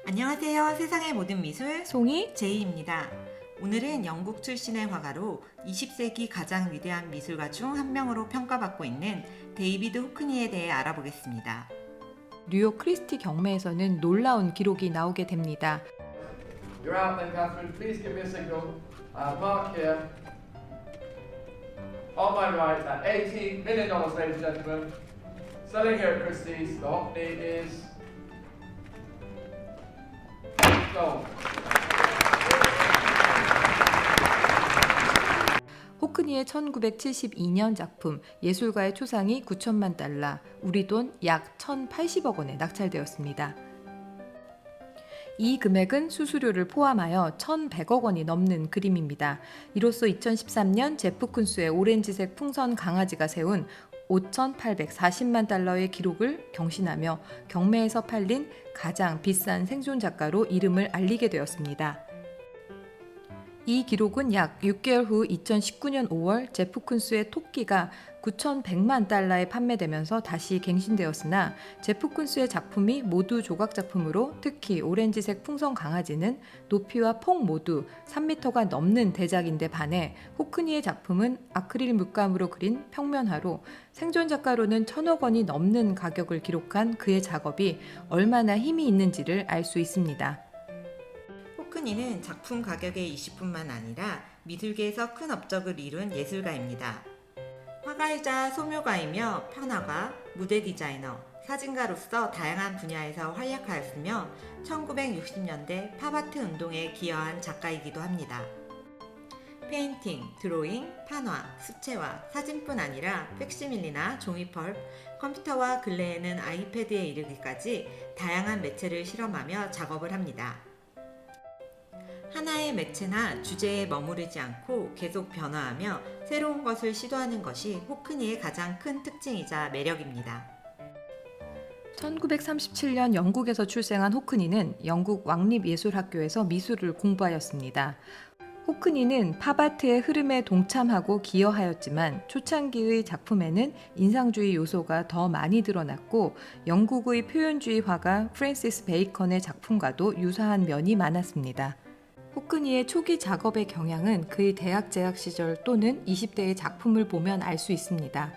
안녕하세요. 세상의 모든 미술 송이 제이입니다. 오늘은 영국 출신의 화가로 20세기 가장 위대한 미술가 중 한 명으로 평가받고 있는 데이비드 호크니에 대해 알아보겠습니다. 뉴욕 크리스티 경매에서는 놀라운 기록이 나오게 됩니다. You're out then, Catherine. Please give me a signal. Mark here. On my right, at $18 million, ladies and gentlemen. Selling here at Christie's, the Hockney is sold. 호크니의 1972년 작품 예술가의 초상이 9천만 달러, 우리 돈 약 1,080억 원에 낙찰되었습니다. 이 금액은 수수료를 포함하여 1,100억 원이 넘는 그림입니다. 이로써 2013년 제프 쿤스의 오렌지색 풍선 강아지가 세운 5,840만 달러의 기록을 경신하며 경매에서 팔린 가장 비싼 생존 작가로 이름을 알리게 되었습니다. 이 기록은 약 6개월 후 2019년 5월 제프 쿤스의 토끼가 9,100만 달러에 판매되면서 다시 갱신되었으나 제프 쿤스의 작품이 모두 조각 작품으로 특히 오렌지색 풍선 강아지는 높이와 폭 모두 3m가 넘는 대작인데 반해 호크니의 작품은 아크릴 물감으로 그린 평면화로 생존 작가로는 1,000억 원이 넘는 가격을 기록한 그의 작업이 얼마나 힘이 있는지를 알 수 있습니다. 호크니는 작품 가격의 20뿐만 아니라 미술계에서 큰 업적을 이룬 예술가입니다. 화가이자 소묘가이며 판화가, 무대 디자이너, 사진가로서 다양한 분야에서 활약하였으며 1960년대 팝아트 운동에 기여한 작가이기도 합니다. 페인팅, 드로잉, 판화, 수채화, 사진뿐 아니라 팩시밀리나 종이펄, 컴퓨터와 근래에는 아이패드에 이르기까지 다양한 매체를 실험하며 작업을 합니다. 하나의 매체나 주제에 머무르지 않고 계속 변화하며 새로운 것을 시도하는 것이 호크니의 가장 큰 특징이자 매력입니다. 1937년 영국에서 출생한 호크니는 영국 왕립예술학교에서 미술을 공부하였습니다. 호크니는 팝아트의 흐름에 동참하고 기여하였지만 초창기의 작품에는 인상주의 요소가 더 많이 드러났고 영국의 표현주의 화가 프랜시스 베이컨의 작품과도 유사한 면이 많았습니다. 호크니의 초기 작업의 경향은 그의 대학 재학 시절 또는 20대의 작품을 보면 알 수 있습니다.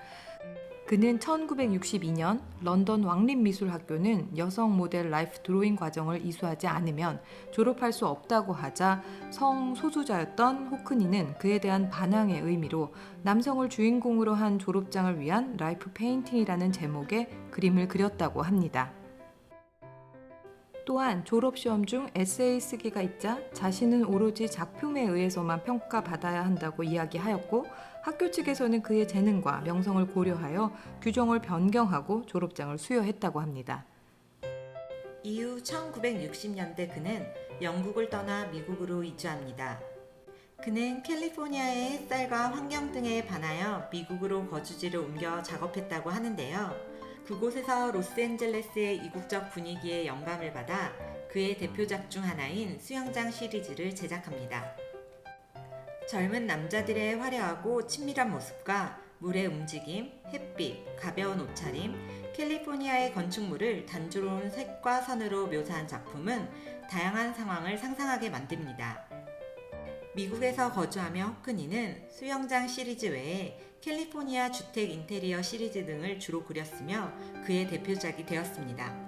그는 1962년 런던 왕립미술학교는 여성 모델 라이프 드로잉 과정을 이수하지 않으면 졸업할 수 없다고 하자 성소수자였던 호크니는 그에 대한 반항의 의미로 남성을 주인공으로 한 졸업장을 위한 라이프 페인팅이라는 제목의 그림을 그렸다고 합니다. 또한 졸업시험 중 에세이 쓰기가 있자 자신은 오로지 작품에 의해서만 평가받아야 한다고 이야기하였고 학교 측에서는 그의 재능과 명성을 고려하여 규정을 변경하고 졸업장을 수여했다고 합니다. 이후 1960년대 그는 영국을 떠나 미국으로 이주합니다. 그는 캘리포니아의 햇살과 환경 등에 반하여 미국으로 거주지를 옮겨 작업했다고 하는데요. 그곳에서 로스앤젤레스의 이국적 분위기에 영감을 받아 그의 대표작 중 하나인 수영장 시리즈를 제작합니다. 젊은 남자들의 화려하고 친밀한 모습과 물의 움직임, 햇빛, 가벼운 옷차림, 캘리포니아의 건축물을 단조로운 색과 선으로 묘사한 작품은 다양한 상황을 상상하게 만듭니다. 미국에서 거주하며 호크니는 수영장 시리즈 외에 캘리포니아 주택 인테리어 시리즈 등을 주로 그렸으며 그의 대표작이 되었습니다.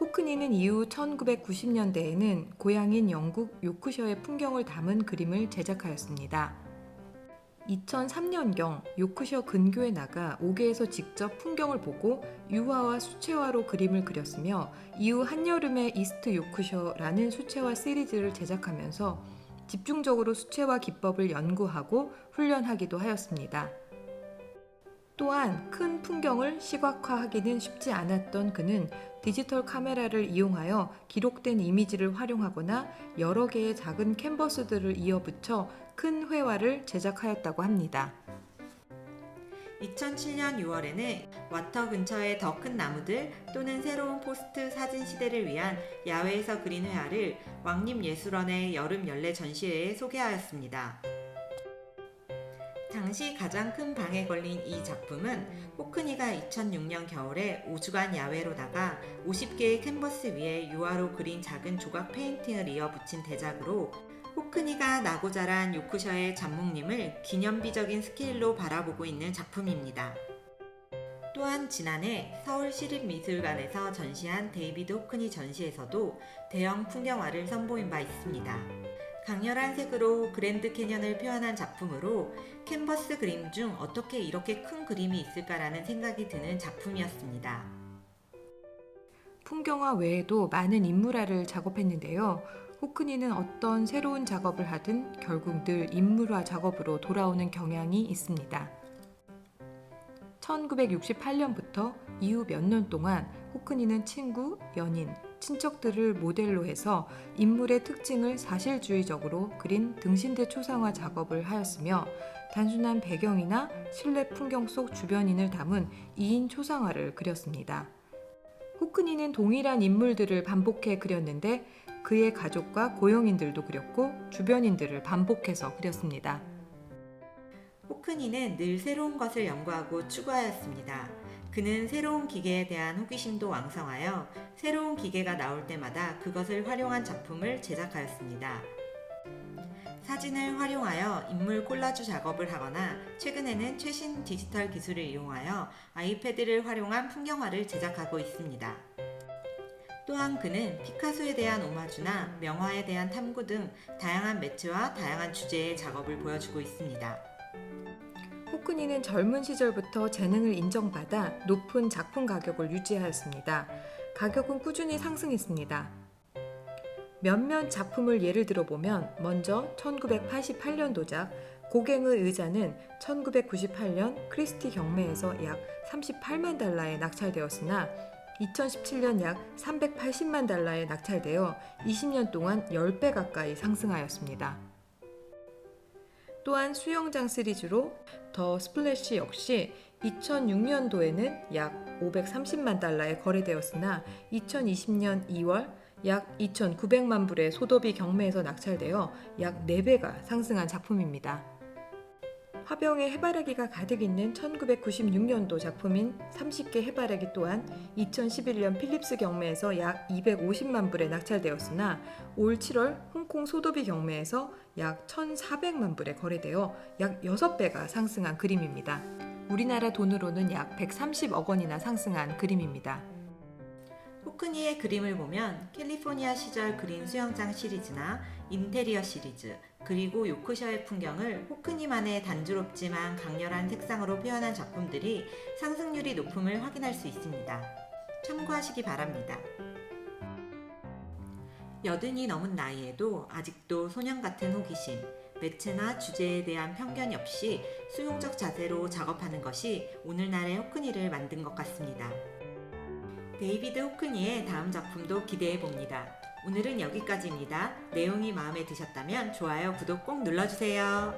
호크니는 이후 1990년대에는 고향인 영국 요크셔의 풍경을 담은 그림을 제작하였습니다. 2003년경 요크셔 근교에 나가 옥외에서 직접 풍경을 보고 유화와 수채화로 그림을 그렸으며 이후 한여름의 이스트 요크셔라는 수채화 시리즈를 제작하면서 집중적으로 수채화 기법을 연구하고 훈련하기도 하였습니다. 또한 큰 풍경을 시각화하기는 쉽지 않았던 그는 디지털 카메라를 이용하여 기록된 이미지를 활용하거나 여러 개의 작은 캔버스들을 이어붙여 큰 회화를 제작하였다고 합니다. 2007년 6월에는 와터 근처의 더 큰 나무들 또는 새로운 포스트 사진 시대를 위한 야외에서 그린 회화를 왕립예술원의 여름 연례 전시회에 소개하였습니다. 당시 가장 큰 방에 걸린 이 작품은 호크니가 2006년 겨울에 5주간 야외로 나가 50개의 캔버스 위에 유화로 그린 작은 조각 페인팅을 이어 붙인 대작으로 호크니가 나고 자란 요크셔의 잠목림을 기념비적인 스케일로 바라보고 있는 작품입니다. 또한 지난해 서울시립미술관에서 전시한 데이비드 호크니 전시에서도 대형 풍경화를 선보인 바 있습니다. 강렬한 색으로 그랜드 캐년을 표현한 작품으로 캔버스 그림 중 어떻게 이렇게 큰 그림이 있을까라는 생각이 드는 작품이었습니다. 풍경화 외에도 많은 인물화를 작업했는데요. 호크니는 어떤 새로운 작업을 하든 결국 늘 인물화 작업으로 돌아오는 경향이 있습니다. 1968년부터 이후 몇 년 동안 호크니는 친구, 연인, 친척들을 모델로 해서 인물의 특징을 사실주의적으로 그린 등신대 초상화 작업을 하였으며 단순한 배경이나 실내 풍경 속 주변인을 담은 2인 초상화를 그렸습니다. 호크니는 동일한 인물들을 반복해 그렸는데 그의 가족과 고용인들도 그렸고 주변인들을 반복해서 그렸습니다. 호크니는 늘 새로운 것을 연구하고 추구하였습니다. 그는 새로운 기계에 대한 호기심도 왕성하여 새로운 기계가 나올 때마다 그것을 활용한 작품을 제작하였습니다. 사진을 활용하여 인물 콜라주 작업을 하거나 최근에는 최신 디지털 기술을 이용하여 아이패드를 활용한 풍경화를 제작하고 있습니다. 또한 그는 피카소에 대한 오마주나 명화에 대한 탐구 등 다양한 매체와 다양한 주제의 작업을 보여주고 있습니다. 호크니는 젊은 시절부터 재능을 인정받아 높은 작품 가격을 유지하였습니다. 가격은 꾸준히 상승했습니다. 몇몇 작품을 예를 들어보면 먼저 1988년도작 고갱의 의자는 1998년 크리스티 경매에서 약 38만 달러에 낙찰되었으나 2017년 약 380만 달러에 낙찰되어 20년 동안 10배 가까이 상승하였습니다. 또한 수영장 시리즈로 더 스플래시 역시 2006년도에는 약 530만 달러에 거래되었으나 2020년 2월 약 2,900만 불의 소더비 경매에서 낙찰되어 약 4배가 상승한 작품입니다. 화병에 해바라기가 가득 있는 1996년도 작품인 30개 해바라기 또한 2011년 필립스 경매에서 약 250만 불에 낙찰되었으나 올 7월 홍콩 소더비 경매에서 약 1,400만 불에 거래되어 약 6배가 상승한 그림입니다. 우리나라 돈으로는 약 130억 원이나 상승한 그림입니다. 호크니의 그림을 보면 캘리포니아 시절 그린 수영장 시리즈나 인테리어 시리즈, 그리고 요크셔의 풍경을 호크니만의 단조롭지만 강렬한 색상으로 표현한 작품들이 상승률이 높음을 확인할 수 있습니다. 참고하시기 바랍니다. 80이 넘은 나이에도 아직도 소년 같은 호기심, 매체나 주제에 대한 편견이 없이 수용적 자세로 작업하는 것이 오늘날의 호크니를 만든 것 같습니다. 데이비드 호크니의 다음 작품도 기대해 봅니다. 오늘은 여기까지입니다. 내용이 마음에 드셨다면 좋아요, 구독 꼭 눌러주세요.